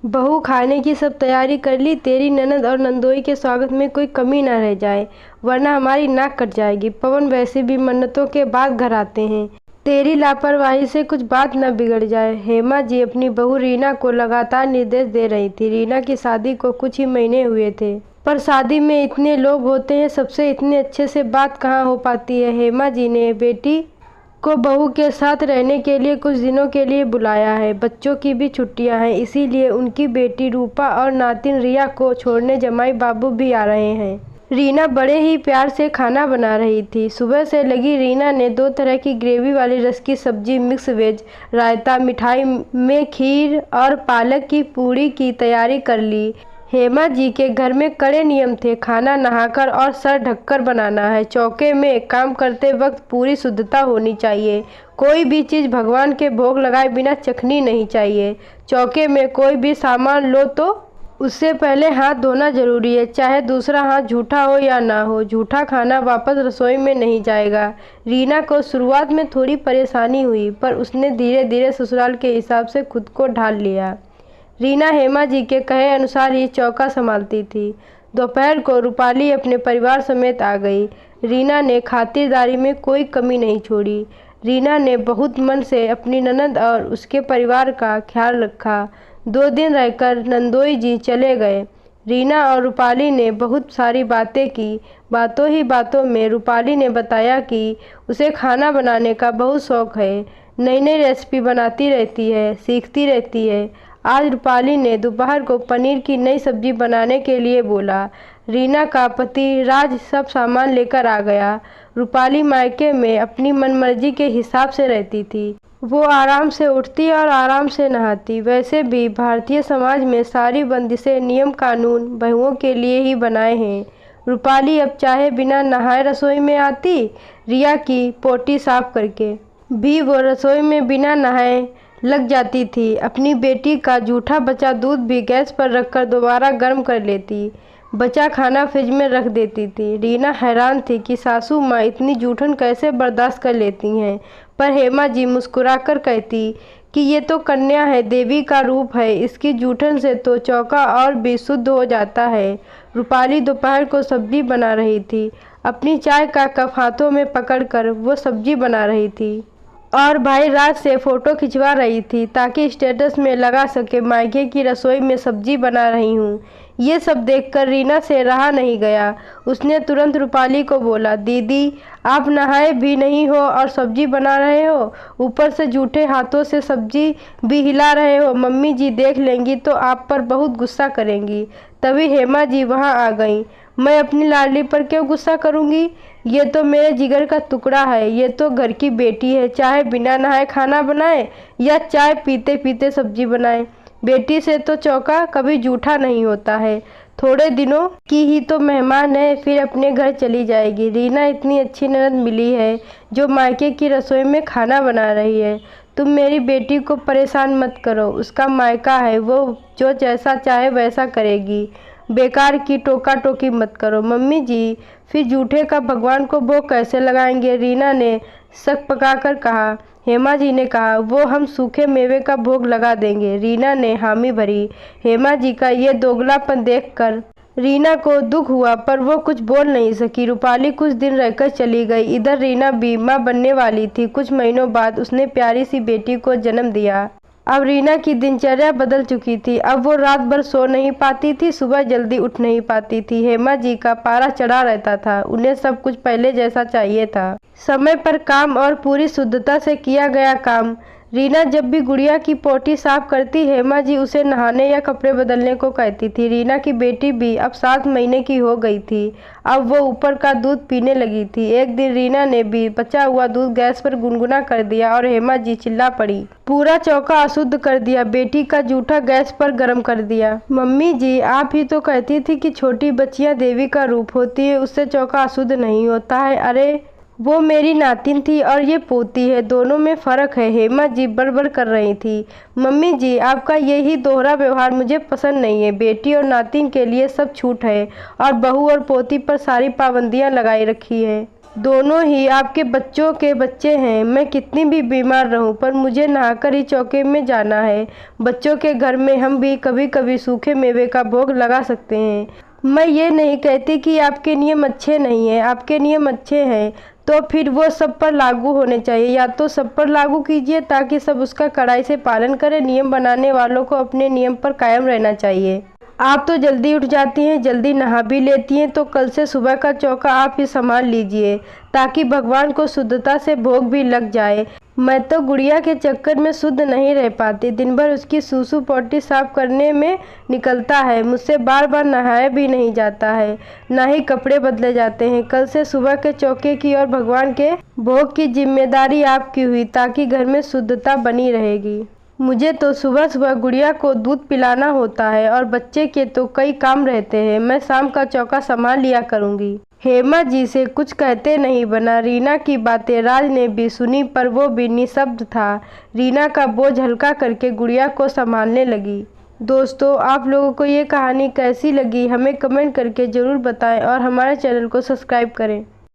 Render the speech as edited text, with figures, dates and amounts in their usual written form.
बहू खाने की सब तैयारी कर ली। तेरी ननद और नंदोई के स्वागत में कोई कमी न रह जाए, वरना हमारी नाक कट जाएगी। पवन वैसे भी मन्नतों के बाद घर आते हैं। तेरी लापरवाही से कुछ बात न बिगड़ जाए। हेमा जी अपनी बहू रीना को लगातार निर्देश दे रही थी। रीना की शादी को कुछ ही महीने हुए थे, पर शादी में इतने लोग होते हैं, सबसे इतने अच्छे से बात कहाँ हो पाती है। हेमा जी ने बेटी को बहू के साथ रहने के लिए कुछ दिनों के लिए बुलाया है। बच्चों की भी छुट्टियां हैं, इसीलिए उनकी बेटी रूपा और नातिन रिया को छोड़ने जमाई बाबू भी आ रहे हैं। रीना बड़े ही प्यार से खाना बना रही थी। सुबह से लगी रीना ने 2 तरह की ग्रेवी वाली रस की सब्जी, मिक्स वेज, रायता, मिठाई में खीर और पालक की पूरी की तैयारी कर ली। हेमा जी के घर में कड़े नियम थे। खाना नहाकर और सर ढककर बनाना है। चौके में काम करते वक्त पूरी शुद्धता होनी चाहिए। कोई भी चीज़ भगवान के भोग लगाए बिना चखनी नहीं चाहिए। चौके में कोई भी सामान लो तो उससे पहले हाथ धोना जरूरी है, चाहे दूसरा हाथ झूठा हो या ना हो। झूठा खाना वापस रसोई में नहीं जाएगा। रीना को शुरुआत में थोड़ी परेशानी हुई, पर उसने धीरे धीरे ससुराल के हिसाब से खुद को ढाल लिया। रीना हेमा जी के कहे अनुसार ही चौका संभालती थी। दोपहर को रूपाली अपने परिवार समेत आ गई। रीना ने खातिरदारी में कोई कमी नहीं छोड़ी। रीना ने बहुत मन से अपनी ननद और उसके परिवार का ख्याल रखा। 2 दिन रहकर नंदोई जी चले गए। रीना और रूपाली ने बहुत सारी बातें की। बातों ही बातों में रूपाली ने बताया कि उसे खाना बनाने का बहुत शौक है। नई नई रेसिपी बनाती रहती है, सीखती रहती है। आज रूपाली ने दोपहर को पनीर की नई सब्जी बनाने के लिए बोला। रीना का पति राज सब सामान लेकर आ गया। रूपाली मायके में अपनी मनमर्जी के हिसाब से रहती थी। वो आराम से उठती और आराम से नहाती। वैसे भी भारतीय समाज में सारी बंदिशें, नियम कानून बहुओं के लिए ही बनाए हैं। रूपाली अब चाहे बिना नहाए रसोई में आती। रिया की पोटी साफ करके भी वो रसोई में बिना नहाए लग जाती थी। अपनी बेटी का जूठा बचा दूध भी गैस पर रखकर दोबारा गर्म कर लेती। बचा खाना फ्रिज में रख देती थी। रीना हैरान थी कि सासू माँ इतनी जूठन कैसे बर्दाश्त कर लेती हैं, पर हेमा जी मुस्कुराकर कहती कि ये तो कन्या है, देवी का रूप है, इसकी जूठन से तो चौका और भी शुद्ध हो जाता है। रूपाली दोपहर को सब्जी बना रही थी। अपनी चाय का कप हाथों में पकड़कर वो सब्जी बना रही थी और भाई राज से फ़ोटो खिंचवा रही थी ताकि स्टेटस में लगा सके, मायके की रसोई में सब्जी बना रही हूँ। ये सब देखकर रीना से रहा नहीं गया। उसने तुरंत रूपाली को बोला, दीदी आप नहाए भी नहीं हो और सब्जी बना रहे हो, ऊपर से जूठे हाथों से सब्जी भी हिला रहे हो। मम्मी जी देख लेंगी तो आप पर बहुत गुस्सा करेंगी। तभी हेमा जी वहाँ आ गईं। मैं अपनी लाडली पर क्यों गुस्सा करूँगी? ये तो मेरे जिगर का टुकड़ा है। ये तो घर की बेटी है, चाहे बिना नहाए खाना बनाए या चाय पीते पीते सब्जी बनाए। बेटी से तो चौका कभी जूठा नहीं होता है। थोड़े दिनों की ही तो मेहमान है, फिर अपने घर चली जाएगी। रीना इतनी अच्छी ननद मिली है जो मायके की रसोई में खाना बना रही है। तुम मेरी बेटी को परेशान मत करो, उसका मायका है, वो जो जैसा चाहे वैसा करेगी। बेकार की टोका टोकी मत करो। मम्मी जी फिर जूठे का भगवान को भोग कैसे लगाएंगे? रीना ने शक पकाकर कहा। हेमा जी ने कहा, वो हम सूखे मेवे का भोग लगा देंगे। रीना ने हामी भरी। हेमा जी का ये दोगलापन देखकर रीना को दुख हुआ, पर वो कुछ बोल नहीं सकी। रूपाली कुछ दिन रहकर चली गई। इधर रीना भी माँ बनने वाली थी। कुछ महीनों बाद उसने प्यारी सी बेटी को जन्म दिया। अब रीना की दिनचर्या बदल चुकी थी। अब वो रात भर सो नहीं पाती थी, सुबह जल्दी उठ नहीं पाती थी। हेमा जी का पारा चढ़ा रहता था। उन्हें सब कुछ पहले जैसा चाहिए था, समय पर काम और पूरी शुद्धता से किया गया काम। रीना जब भी गुड़िया की पोटी साफ करती, हेमा जी उसे नहाने या कपड़े बदलने को कहती थी। रीना की बेटी भी अब 7 महीने की हो गई थी। अब वो ऊपर का दूध पीने लगी थी। एक दिन रीना ने भी बचा हुआ दूध गैस पर गुनगुना कर दिया और हेमा जी चिल्ला पड़ी। पूरा चौका अशुद्ध कर दिया, बेटी का जूठा गैस पर गर्म कर दिया। मम्मी जी आप ही तो कहती थी कि छोटी बच्चियां देवी का रूप होती है, उससे चौका अशुद्ध नहीं होता है। अरे वो मेरी नातिन थी और ये पोती है, दोनों में फ़र्क है। हेमा जी बड़बड़ कर रही थी। मम्मी जी आपका यही दोहरा व्यवहार मुझे पसंद नहीं है। बेटी और नातिन के लिए सब छूट है और बहू और पोती पर सारी पाबंदियां लगाई रखी है। दोनों ही आपके बच्चों के बच्चे हैं। मैं कितनी भी बीमार रहूं पर मुझे नहाकर ही चौके में जाना है। बच्चों के घर में हम भी कभी कभी सूखे मेवे का भोग लगा सकते हैं। मैं ये नहीं कहती कि आपके नियम अच्छे नहीं हैं, आपके नियम अच्छे हैं, तो फिर वो सब पर लागू होने चाहिए। या तो सब पर लागू कीजिए ताकि सब उसका कड़ाई से पालन करें। नियम बनाने वालों को अपने नियम पर कायम रहना चाहिए। आप तो जल्दी उठ जाती हैं, जल्दी नहा भी लेती हैं, तो कल से सुबह का चौका आप ही संभाल लीजिए ताकि भगवान को शुद्धता से भोग भी लग जाए। मैं तो गुड़िया के चक्कर में शुद्ध नहीं रह पाती। दिन भर उसकी सूसू पोटी साफ करने में निकलता है। मुझसे बार बार नहाया भी नहीं जाता है, ना ही कपड़े बदले जाते हैं। कल से सुबह के चौके की और भगवान के भोग की जिम्मेदारी आपकी हुई ताकि घर में शुद्धता बनी रहेगी। मुझे तो सुबह सुबह गुड़िया को दूध पिलाना होता है और बच्चे के तो कई काम रहते हैं। मैं शाम का चौका संभाल लिया करूँगी। हेमा जी से कुछ कहते नहीं बना। रीना की बातें राज ने भी सुनी पर वो भी निशब्द था। रीना का बोझ हल्का करके गुड़िया को संभालने लगी। दोस्तों, आप लोगों को ये कहानी कैसी लगी हमें कमेंट करके ज़रूर बताएं और हमारे चैनल को सब्सक्राइब करें।